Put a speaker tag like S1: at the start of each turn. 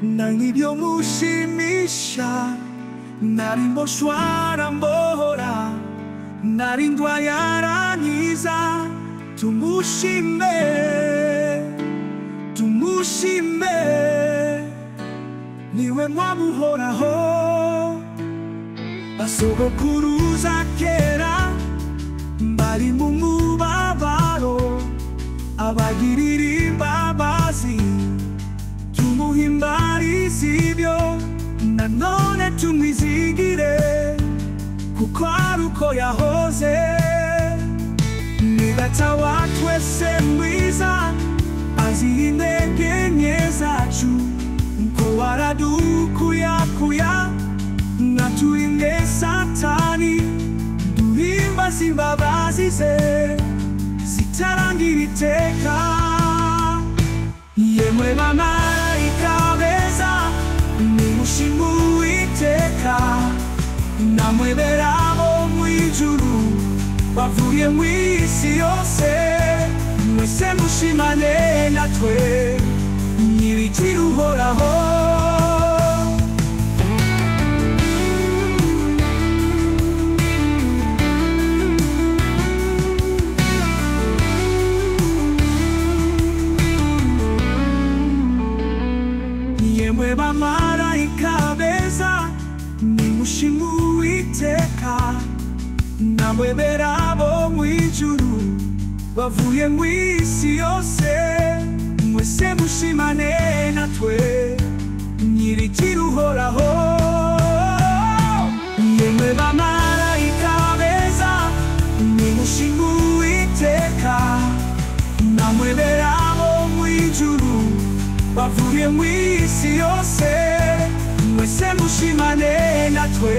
S1: Nangibyo mushimisha narimboshwara mbora narindwa yarangiza tumushime tumushime niwe mwamuhoraho basogokuruza kera bari mu mubabaro abagirira imbabazi tumuhimbarize ibyo nanone tumwizigire kuko ari uko yahoze ni data wa twese mwiza azi intege nke zacu uko waradukuyakuya naturinde satani duhimbaze imbabazi ze zitarangira iteka yemwe bamarayika beza nimushime Uwiteka namwe berabo mw'ijuru bavuye mw'isi yose mwese mushimane natwe nyir'ijuru uhoraho yemwe bamarayika beza nimushime Uwiteka namwe berabo mw'ijuru bavuye mw'isi yose mwese mushimane natwe nyir'ijuru uhoraho yemwe bamarayika beza nimushime Uwiteka namwe berabo mw'ijuru bavuye mw'isi yose mwese mushimane natwe